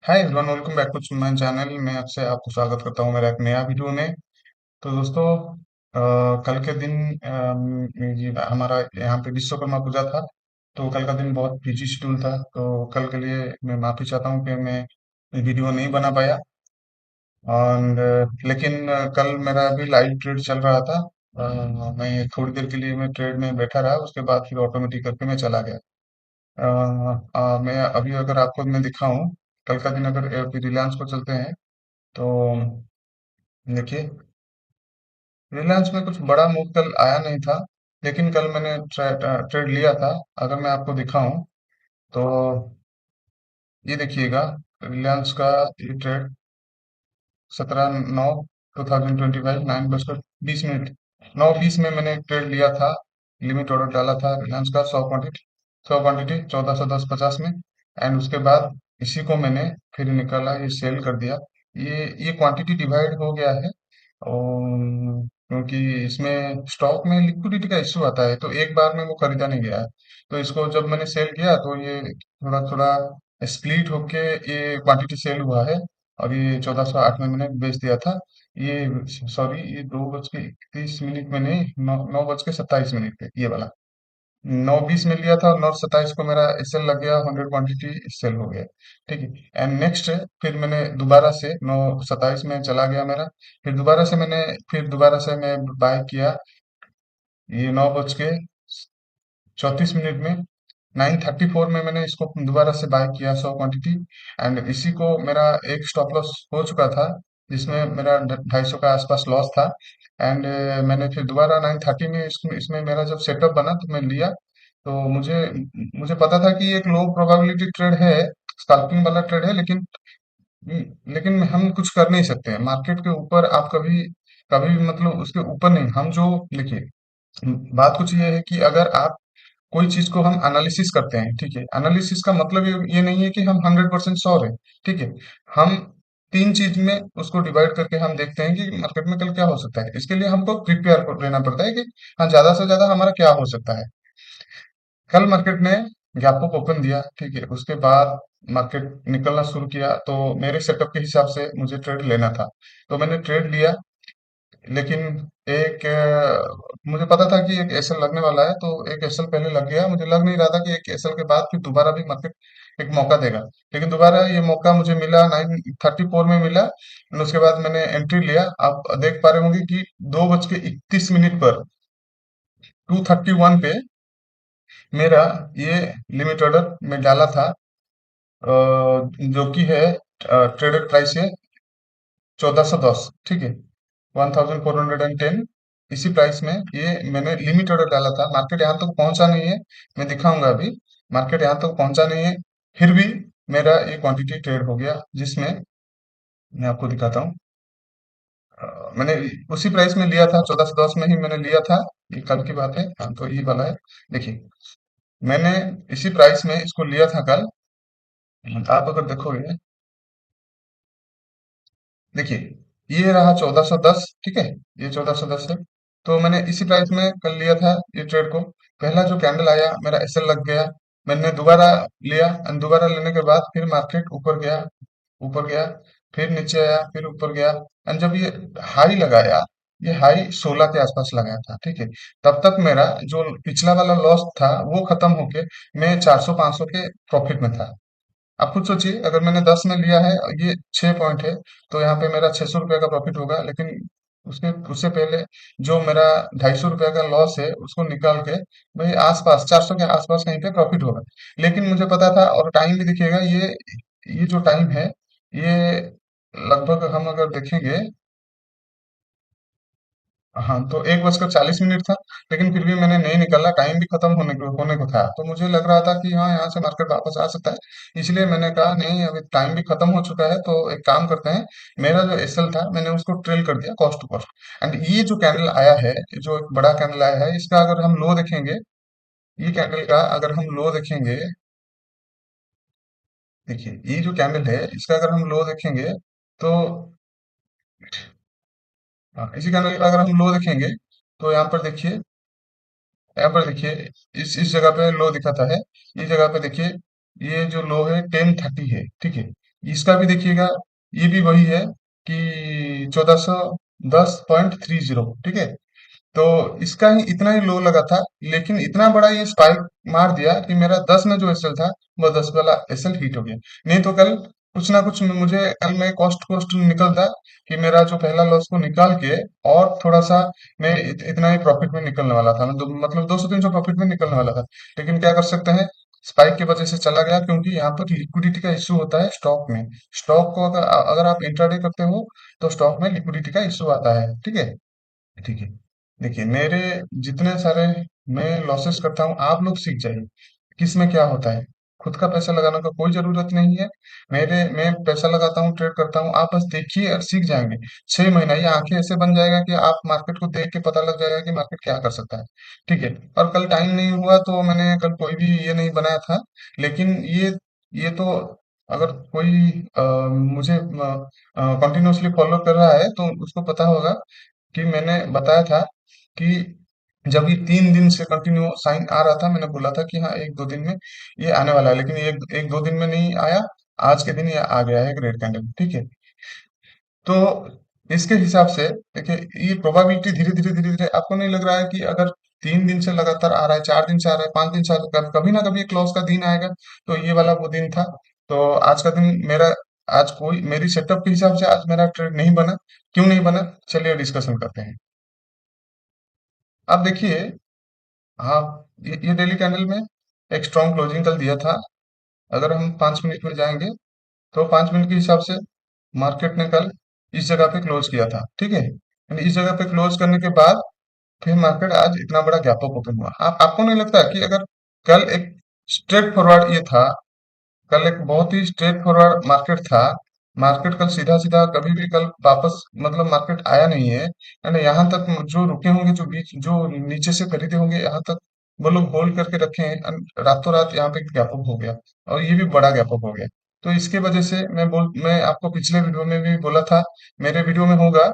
Hi everyone, welcome back to my channel में आपसे आपको स्वागत करता हूँ मेरा एक नया वीडियो में। तो दोस्तों, कल के दिन ये हमारा यहाँ पे विश्वकर्मा पूजा था। तो कल का दिन बहुत बिजी शेड्यूल था, तो कल के लिए मैं माफी चाहता हूँ कि मैं वीडियो नहीं बना पाया। और लेकिन कल मेरा अभी लाइव ट्रेड चल रहा था। मैं थोड़ी देर के लिए मैं ट्रेड में बैठा रहा, उसके बाद फिर ऑटोमेटिक करके मैं चला गया। मैं अभी अगर आपको मैं दिखाऊं, कल का दिन अगर रिलायंस को चलते हैं तो देखिए, रिलायंस में कुछ बड़ा मूव कल आया नहीं था। लेकिन कल मैंने ट्रेड लिया था। अगर मैं आपको दिखाऊं तो ये देखिएगा, रिलायंस का ये ट्रेड 17/9/2025 9:20 9:20 में मैंने ट्रेड लिया था। लिमिट ऑर्डर डाला था रिलायंस का 100 क्वांटिटी 1410.50 में। एंड उसके बाद इसी को मैंने फिर निकाला, ये सेल कर दिया। ये क्वांटिटी डिवाइड हो गया है। और क्योंकि इसमें स्टॉक में लिक्विडिटी का इश्यू आता है, तो एक बार में वो खरीदा नहीं गया है। तो इसको जब मैंने सेल किया तो ये थोड़ा थोड़ा स्प्लिट होके ये क्वांटिटी सेल हुआ है। और ये 1408 में मैंने बेच दिया था। ये सॉरी, ये 2:31 में नहीं, 9:27 पे ये वाला 9:20 में लिया था, और 9:27 को मेरा एसएल लग गया, 100 क्वांटिटी सेल हो गया। ठीक है। एंड नेक्स्ट फिर मैंने दोबारा से 9:27 में चला गया मेरा। फिर दोबारा से मैं बाय किया, ये 9:34 में 9:34 में मैंने इसको दोबारा से बाय किया 100 क्वांटिटी। एंड इसी को मेरा एक स्टॉप लॉस हो चुका था, जिसमें मेरा 250 का आसपास लॉस था। एंड मैंने फिर दोबारा 9:30 में इसमें इसमें मेरा जब सेटअप बना तो मैं लिया। तो मुझे मुझे पता था कि एक लो प्रोबेबिलिटी ट्रेड है, स्कैल्पिंग वाला ट्रेड है। लेकिन हम कुछ कर नहीं सकते हैं मार्केट के ऊपर। आप कभी कभी भी मतलब उसके ऊपर नहीं, हम जो देखिए, बात कुछ ये है कि अगर आप कोई चीज को हम एनालिसिस करते हैं, ठीक है, एनालिसिस का मतलब ये नहीं है कि हम 100% श्योर है। ठीक है। हम तीन चीज में उसको डिवाइड करके हम देखते हैं कि मार्केट में कल क्या हो सकता है। इसके लिए हमको प्रिपेयर रहना पड़ता है कि हाँ, ज्यादा से ज्यादा हमारा क्या हो सकता है। कल मार्केट ने गैप अप ओपन दिया, ठीक है, उसके बाद मार्केट निकलना शुरू किया, तो मेरे सेटअप के हिसाब से मुझे ट्रेड लेना था। तो मैंने ट्रेड लिया। लेकिन मुझे पता था कि एक एसएल लगने वाला है, तो एक एसएल पहले लग गया। मुझे लग नहीं रहा था कि एक एसएल के बाद फिर दोबारा भी मार्केट एक मौका देगा। लेकिन दोबारा ये मौका मुझे मिला, 9:34 में मिला। और उसके बाद मैंने एंट्री लिया। आप देख पा रहे होंगे कि 2:31 पर 231 पे मेरा ये लिमिट ऑर्डर में डाला था, जो कि है ट्रेडेड प्राइस है 1410। ठीक है, 1410। इसी प्राइस में ये मैंने लिमिट ऑर्डर डाला था। मार्केट यहाँ तक पहुंचा नहीं है, मैं दिखाऊंगा अभी। मार्केट यहाँ तक पहुंचा नहीं है, फिर भी मेरा ये क्वांटिटी ट्रेड हो गया, जिसमें मैं आपको दिखाता हूँ। मैंने उसी प्राइस में लिया था, 1410 में ही मैंने लिया था। ये कल की बात है, हाँ, तो ये वाला है। देखिए, मैंने इसी प्राइस में इसको लिया था कल। आप अगर देखोगे, देखिए, ये रहा 1410। ठीक है, ये 1410 है। तो मैंने इसी प्राइस में कल लिया था ये ट्रेड को। पहला जो कैंडल आया मेरा एसएल लग गया। मैंने दोबारा लिया, एंड दोबारा लेने के बाद फिर मार्केट ऊपर गया, फिर नीचे आया, फिर ऊपर गया। एंड जब ये हाई लगाया, ये हाई 16 के आसपास लगाया था, ठीक है। तब तक मेरा जो पिछला वाला लॉस था वो खत्म होके मैं 400 500 के प्रॉफिट में था। आप खुद सोचिए, अगर मैंने 10 में लिया है, ये 6 पॉइंट है, तो यहाँ पे मेरा 600 रुपये का प्रॉफिट होगा। लेकिन उसके उससे पहले जो मेरा 250 रुपये का लॉस है, उसको निकाल के भाई आसपास 400 के आसपास कहीं पे प्रॉफिट होगा। लेकिन मुझे पता था, और टाइम भी दिखेगा, ये जो टाइम है, ये लगभग हम अगर देखेंगे, हाँ, तो 1:40 था। लेकिन फिर भी मैंने नहीं निकाला, टाइम भी खत्म होने को था। तो मुझे लग रहा था कि हाँ, यहाँ से मार्केट वापस आ सकता है। इसलिए मैंने कहा नहीं, अभी टाइम भी खत्म हो चुका है, तो एक काम करते हैं। मेरा जो एसएल था मैंने उसको ट्रेल कर दिया कॉस्ट टू कॉस्ट। एंड ये जो कैंडल आया है, जो एक बड़ा कैंडल आया है, इसका अगर हम लो देखेंगे, ये कैंडल का अगर हम लो देखेंगे, देखिए, ये जो कैंडल है इसका अगर हम लो देखेंगे तो, हाँ, इसी कैंडल का अगर हम लो देखेंगे तो यहाँ पर देखिए, इस जगह पे लो दिखाता है। इस जगह पे देखिए, ये जो लो है 10:30 है, ठीक है। इसका भी देखिएगा, ये भी वही है कि 1410.30, ठीक है। तो इसका ही इतना ही लो लगा था, लेकिन इतना बड़ा ये स्पाइक मार दिया कि मेरा 10 में जो एसएल था वो 10 वाला एसएल हिट हो गया। नहीं तो कल कुछ ना कुछ मुझे कल मैं कॉस्ट कोस्ट निकलता कि मेरा जो पहला लॉस को निकाल के और थोड़ा सा मैं इतना ही प्रॉफिट में निकलने वाला था, मतलब 200-300 प्रॉफिट में निकलने वाला था। लेकिन क्या कर सकते हैं, स्पाइक की वजह से चला गया, क्योंकि यहाँ पर लिक्विडिटी का इश्यू होता है स्टॉक में। स्टॉक को अगर अगर आप इंट्राडे करते हो तो स्टॉक में लिक्विडिटी का इश्यू आता है, ठीक है। ठीक है। देखिए मेरे जितने सारे मैं लॉसेस करता हूँ, आप लोग सीख जाइए किस में क्या होता है। खुद का पैसा लगाने का कोई जरूरत नहीं है। मैं पैसा लगाता हूँ, ट्रेड करता हूँ, आप बस देखिए और सीख जाएंगे। 6 महीना ये आंखें ऐसे बन जाएगा कि आप मार्केट को देख के पता लग जाएगा कि मार्केट क्या कर सकता है। ठीक है। और कल टाइम नहीं हुआ तो मैंने कल कोई भी ये नहीं बनाया था। लेकिन ये तो अगर कोई मुझे कंटिन्यूअसली फॉलो कर रहा है तो उसको पता होगा कि मैंने बताया था कि जब ये 3 दिन से कंटिन्यू साइन आ रहा था, मैंने बोला था कि हाँ 1-2 दिन में ये आने वाला है, लेकिन ये एक एक दो दिन में नहीं आया। आज के दिन ये आ गया है ग्रेट कैंडल, ठीक है। तो इसके हिसाब से देखिए, ये प्रोबेबिलिटी धीरे धीरे आपको नहीं लग रहा है कि अगर 3 दिन से लगातार आ रहा है, 4 दिन से आ रहा है, 5 दिन से आ रहा है, कभी ना कभी क्लोज का दिन आएगा। तो ये वाला वो दिन था। तो आज का दिन मेरा, आज कोई मेरी सेटअप के हिसाब से आज मेरा ट्रेड नहीं बना। क्यों नहीं बना, चलिए डिस्कशन करते हैं। अब देखिए, हाँ, ये डेली कैंडल में एक स्ट्रॉन्ग क्लोजिंग कल दिया था। अगर हम 5 मिनट में जाएंगे तो 5 मिनट के हिसाब से मार्केट ने कल इस जगह पे क्लोज किया था, ठीक है। यानी इस जगह पे क्लोज करने के बाद फिर मार्केट आज इतना बड़ा गैप अप ओपन हुआ। आपको नहीं लगता कि अगर कल एक स्ट्रेट फॉरवर्ड ये था, कल एक बहुत ही स्ट्रेट फॉरवर्ड मार्केट था, मार्केट कल सीधा सीधा कभी भी कल वापस मतलब मार्केट आया नहीं है, यानी यहाँ तक जो रुके होंगे, जो बीच जो नीचे से खरीदे होंगे, यहाँ तक वो लोग होल्ड करके रखे हैं, रातों रात यहाँ पे गैप अप हो गया। और ये भी बड़ा गैप अप हो गया। तो इसके वजह से मैं आपको पिछले वीडियो में भी बोला था, मेरे वीडियो में होगा,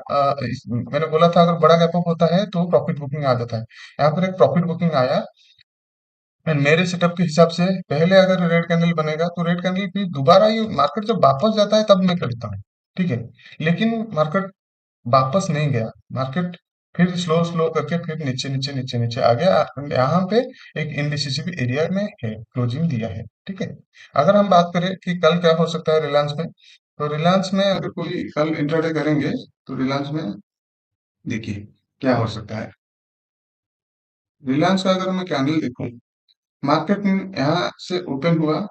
मैंने बोला था अगर बड़ा गैप अप होता है तो प्रॉफिट बुकिंग आ जाता है। यहाँ पर एक प्रॉफिट बुकिंग आया। मेरे सेटअप के हिसाब से पहले अगर रेड कैंडल बनेगा तो रेड कैंडल फिर दोबारा ये मार्केट जब वापस जाता है तब मैं खरीदता हूँ, ठीक है। लेकिन मार्केट वापस नहीं गया, मार्केट फिर स्लो स्लो करके फिर नीचे नीचे नीचे नीचे आ गया। यहाँ पे एक इनडिसिसिव एरिया में है, क्लोजिंग दिया है, ठीक है। अगर हम बात करें कि कल क्या हो सकता है रिलायंस में, तो रिलायंस में अगर कोई कल इंट्राडे करेंगे तो रिलायंस में देखिए क्या हो सकता है। रिलायंस का अगर मैं कैंडल देखूं, मार्केट यहाँ से ओपन हुआ,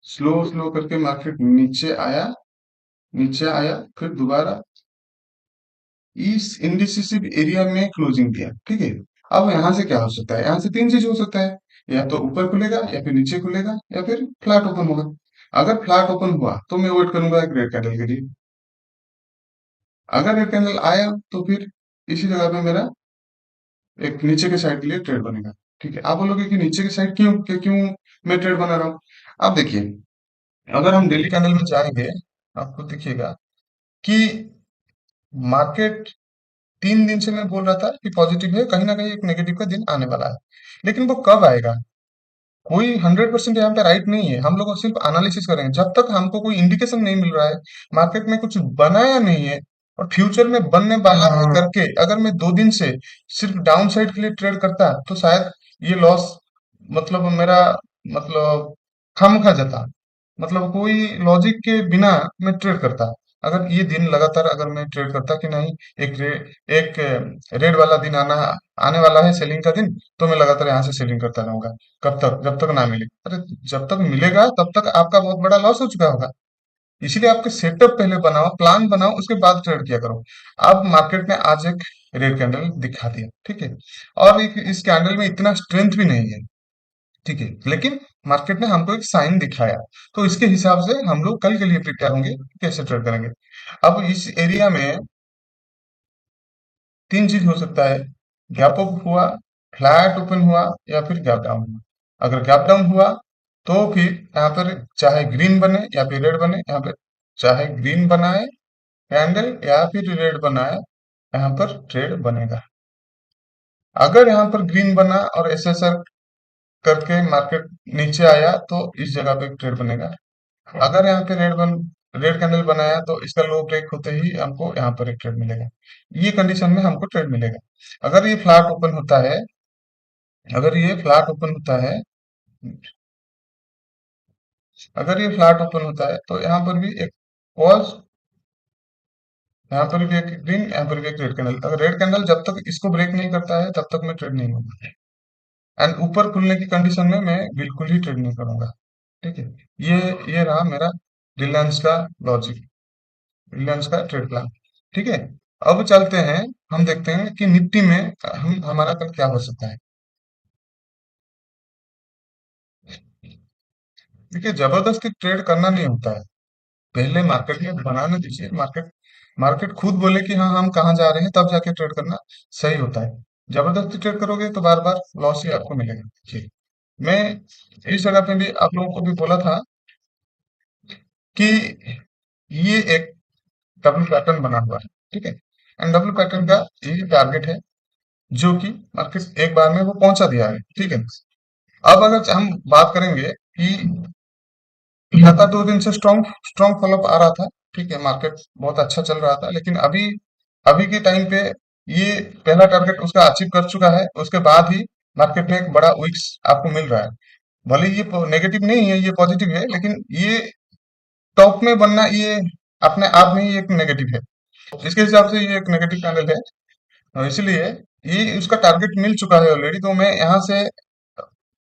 स्लो स्लो करके मार्केट नीचे आया, फिर दोबारा इस इंडिसिसिव एरिया में क्लोजिंग दिया, ठीक है। अब यहाँ से क्या हो सकता है, यहाँ से 3 चीज हो सकता है। या तो ऊपर खुलेगा, या फिर नीचे खुलेगा, या फिर फ्लैट ओपन होगा। अगर फ्लैट ओपन हुआ तो मैं वेट करूंगा एक रेड कैंडल के लिए। अगर रेड कैंडल आया तो फिर इसी जगह पे मेरा एक नीचे के साइड के लिए ट्रेड बनेगा, ठीक है। आप बोलोगे कि नीचे के साइड क्यों मैं ट्रेड बना रहा हूँ। आप देखिए, अगर हम डेली कैंडल में जाएंगे, आपको दिखेगा कि मार्केट 3 दिन से मैं बोल रहा था कि पॉजिटिव है, कहीं ना कहीं एक नेगेटिव का दिन आने वाला है। लेकिन वो कब आएगा, कोई 100% यहाँ पे राइट नहीं है। हम लोग सिर्फ एनालिसिस करेंगे जब तक हमको कोई इंडिकेशन नहीं मिल रहा है, मार्केट में कुछ बनाया नहीं है और फ्यूचर में बनने वाला है करके अगर मैं 2 दिन से सिर्फ डाउन साइड के लिए ट्रेड करता तो शायद ये लॉस, मतलब मेरा, मतलब खामखा जाता। मतलब कोई लॉजिक के बिना मैं ट्रेड करता। अगर ये दिन लगातार अगर मैं ट्रेड करता कि नहीं, एक रेड वाला दिन आने वाला है, सेलिंग का दिन, तो मैं लगातार यहाँ से सेलिंग करता रहूंगा। कब तक, जब तक ना मिले। अरे जब तक मिलेगा तब तक आपका बहुत बड़ा लॉस हो चुका होगा। इसीलिए आपके सेटअप पहले बनाओ, प्लान बनाओ, उसके बाद ट्रेड किया करो। अब मार्केट ने आज एक रेड कैंडल दिखा दिया, ठीक है। और इस कैंडल में इतना स्ट्रेंथ भी नहीं है, ठीक है, लेकिन मार्केट ने हमको एक साइन दिखाया। तो इसके हिसाब से हम लोग कल के लिए प्रिपेयर होंगे कि कैसे ट्रेड करेंगे। अब इस एरिया में 3 चीज हो सकता है, गैप अप हुआ, फ्लैट ओपन हुआ, या फिर गैप डाउन हुआ। अगर गैप डाउन हुआ तो फिर यहाँ पर चाहे ग्रीन बने या फिर रेड बने, यहाँ पर चाहे ग्रीन बनाए कैंडल या फिर रेड बनाए, यहाँ पर ट्रेड बनेगा। अगर यहाँ पर ग्रीन बना और एसएसआर करके मार्केट नीचे आया तो इस जगह पे ट्रेड बनेगा। अगर यहाँ पे रेड बन रेड कैंडल बनाया तो इसका लो ब्रेक होते ही हमको यहाँ पर एक ट्रेड मिलेगा। ये कंडीशन में हमको ट्रेड मिलेगा। अगर ये फ्लैट ओपन होता है, अगर ये फ्लैट ओपन होता है, अगर ये फ्लैट ओपन होता है तो यहाँ पर भी एक पॉज, यहाँ पर भी एक ग्रीन, यहाँ पर भी एक रेड कैंडल। अगर रेड कैंडल जब तक इसको ब्रेक नहीं करता है तब तक मैं ट्रेड नहीं लूंगा। एंड ऊपर खुलने की कंडीशन में मैं बिल्कुल ही ट्रेड नहीं करूंगा। ठीक है, ये रहा मेरा रिलायंस का लॉजिक, रिलायंस का ट्रेड प्लान। ठीक है, अब चलते हैं, हम देखते हैं कि निफ्टी में हम हमारा कल क्या हो सकता है। देखिए, जबरदस्ती ट्रेड करना नहीं होता है, पहले मार्केट में बनाने दीजिए। मार्केट मार्केट खुद बोले कि हाँ हम कहाँ जा रहे हैं, तब जाके ट्रेड करना सही होता है। जबरदस्ती ट्रेड करोगे तो बार बार लॉस ही आपको मिलेगा। ठीक, मैं इस जगह पे भी आप लोगों को भी बोला था कि ये एक डब्ल्यू पैटर्न बना हुआ है। ठीक है, एंड डब्ल्यू पैटर्न का ये टारगेट है जो कि मार्केट एक बार में वो पहुंचा दिया है। ठीक है, अब अगर हम बात करेंगे कि लगातार 2 दिन से स्ट्रॉन्ग स्ट्रॉन्ग फॉलोअप आ रहा था। ठीक है, मार्केट बहुत अच्छा चल रहा था, लेकिन अभी अभी के टाइम पे ये पहला टारगेट उसका अचीव कर चुका है। उसके बाद ही मार्केट में एक बड़ा विक्स आपको मिल रहा है। भले ये नेगेटिव नहीं है, ये पॉजिटिव है, लेकिन ये टॉप में बनना ये अपने आप में ही एक नेगेटिव है। इसके हिसाब से ये एक नेगेटिव कैंडल है। इसलिए ये उसका टारगेट मिल चुका है ऑलरेडी। तो मैं यहाँ से,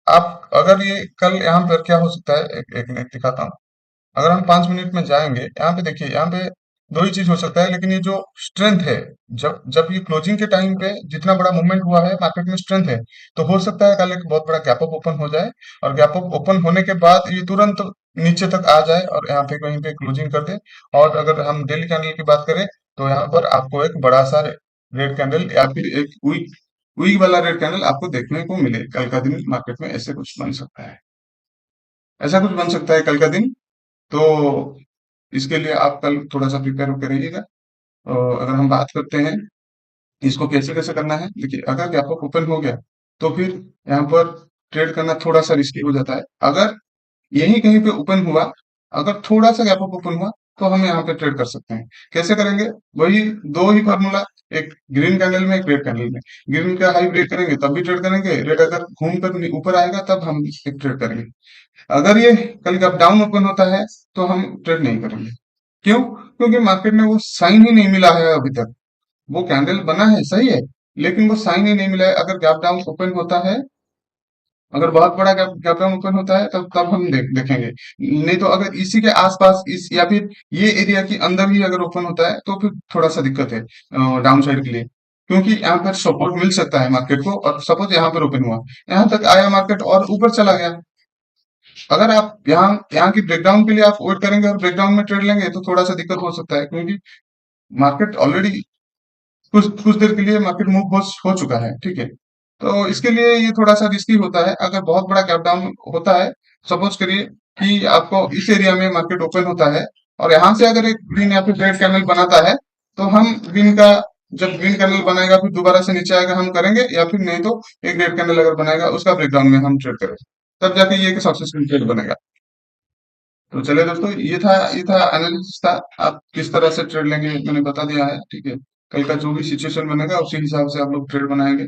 आप अगर ये कल यहाँ पर क्या हो सकता है, एक मिनट दिखाता हूँ। अगर हम 5 मिनट में जाएंगे, यहाँ पे देखिए, यहाँ पे दो ही चीज हो सकता है, लेकिन ये जो स्ट्रेंथ है, जब जब ये क्लोजिंग के टाइम पे जितना बड़ा मूवमेंट हुआ है मार्केट में स्ट्रेंथ है, तो हो सकता है कल एक बहुत बड़ा गैप अप ओपन हो जाए, और गैप अप ओपन होने के बाद ये तुरंत नीचे तक आ जाए और यहाँ पे कहीं पे क्लोजिंग कर दे। और अगर हम डेली कैंडल की बात करें तो यहाँ पर आपको एक बड़ा सा रेड कैंडल या फिर एक वीक वीक वाला रेड कैंडल आपको देखने को मिले। कल का दिन मार्केट में ऐसे कुछ बन सकता है, ऐसा कुछ बन सकता है कल का दिन। तो इसके लिए आप कल थोड़ा सा प्रिपेयर होकर रहिएगा। अगर हम बात करते हैं इसको कैसे कैसे करना है, देखिए, अगर गैप अप ओपन हो गया तो फिर यहाँ पर ट्रेड करना थोड़ा सा रिस्की हो जाता है। अगर यही कहीं पे ओपन हुआ, अगर थोड़ा सा गैप अप ओपन हुआ, तो हम यहाँ पे ट्रेड कर सकते हैं। कैसे करेंगे? वही दो ही फार्मूला, एक ग्रीन कैंडल में, एक रेड कैंडल में। ग्रीन का हाई ब्रेक करेंगे तब भी ट्रेड करेंगे, रेड अगर घूम कर ऊपर आएगा तब हम एक ट्रेड करेंगे। अगर ये कल गैप डाउन ओपन होता है तो हम ट्रेड नहीं करेंगे। क्यों? क्योंकि मार्केट में वो साइन ही नहीं मिला है अभी तक। वो कैंडल बना है, सही है, लेकिन वो साइन ही नहीं मिला है। अगर गैप डाउन ओपन होता है, अगर बहुत बड़ा गैप गैप डाउन ओपन होता है, तब हम देखेंगे। नहीं तो अगर इसी के आसपास इस या फिर ये एरिया के अंदर ही अगर ओपन होता है तो फिर थोड़ा सा दिक्कत है डाउन साइड के लिए। क्योंकि यहाँ पर सपोर्ट मिल सकता है मार्केट को, और सपोज यहाँ पर ओपन हुआ, यहाँ तक आया मार्केट और ऊपर चला गया। अगर आप यहाँ की ब्रेकडाउन के लिए आप वेट करेंगे और ब्रेकडाउन में ट्रेड लेंगे तो थोड़ा सा दिक्कत हो सकता है, क्योंकि मार्केट ऑलरेडी कुछ कुछ देर के लिए मार्केट मूव हो चुका है। ठीक है, तो इसके लिए ये थोड़ा सा रिस्की होता है। अगर बहुत बड़ा गैप डाउन होता है, सपोज करिए कि आपको इस एरिया में मार्केट ओपन होता है और यहाँ से अगर एक ग्रीन या फिर रेड कैंडल बनाता है, तो हम ग्रीन का, जब ग्रीन कैंडल बनाएगा फिर दोबारा से नीचे आएगा हम करेंगे, या फिर नहीं तो एक रेड कैंडल अगर बनाएगा उसका ब्रेकडाउन में हम ट्रेड करेंगे, तब जाके ये सक्सेसफुल ट्रेड बनेगा। तो चलिए दोस्तों, ये था एनालिसिस था। आप किस तरह से ट्रेड लेंगे मैंने बता दिया है। ठीक है, कल का जो भी सिचुएशन बनेगा उसी हिसाब से आप लोग ट्रेड बनाएंगे।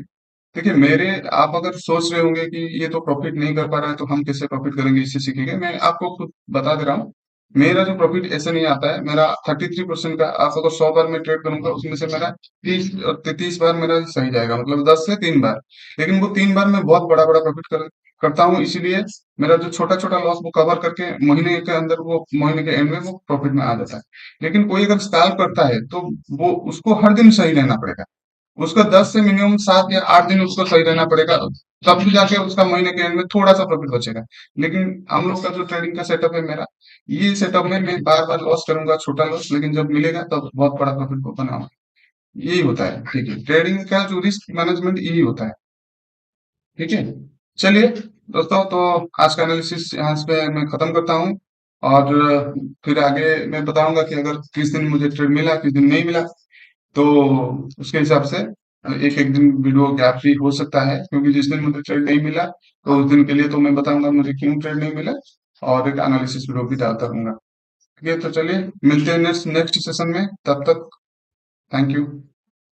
देखिए, मेरे आप अगर सोच रहे होंगे कि ये तो प्रॉफिट नहीं कर पा रहा है तो हम कैसे प्रॉफिट करेंगे, इससे सीखेंगे, मैं आपको खुद बता दे रहा हूँ। मेरा जो प्रॉफिट ऐसे नहीं आता है, मेरा 33% का, आप अगर 100 बार में ट्रेड करूंगा उसमें से मेरा 30 बार मेरा सही जाएगा, मतलब 10 से 3 बार। लेकिन वो 3 बार में बहुत बड़ा बड़ा प्रॉफिट करता हूँ, इसीलिए मेरा जो छोटा छोटा लॉस वो कवर करके महीने के अंदर, वो महीने के एंड में वो प्रॉफिट में आ जाता है। लेकिन कोई अगर स्टाल करता है तो वो उसको हर दिन सही रहना पड़ेगा। उसका 10 से मिनिमम 7 या 8 दिन उसको सही रहना पड़ेगा, तब भी जाके उसका महीने के एंड में थोड़ा सा प्रॉफिट बचेगा। लेकिन हम लोग का जो ट्रेडिंग का सेटअप है मेरा, ये सेटअप में मैं बार बार लॉस करूंगा, छोटा लॉस, लेकिन जब मिलेगा तब बहुत बड़ा प्रॉफिट को बनाऊंगा। यही होता है। ठीक है, ट्रेडिंग का जो रिस्क मैनेजमेंट यही होता है। ठीक है, चलिए दोस्तों, तो आज का एनालिसिस यहाँ पे मैं खत्म करता हूँ। और फिर आगे मैं बताऊंगा कि अगर किस दिन मुझे ट्रेड मिला, किस दिन नहीं मिला, तो उसके हिसाब से एक एक दिन वीडियो गैप भी हो सकता है, क्योंकि जिस दिन मुझे ट्रेड नहीं मिला तो उस दिन के लिए तो मैं बताऊंगा मुझे क्यों ट्रेड नहीं मिला, और एक एनालिसिस वीडियो भी डालता रहूंगा। ये तो चलिए मिलते हैं नेक्स्ट नेक्स्ट सेशन में, तब तक थैंक यू।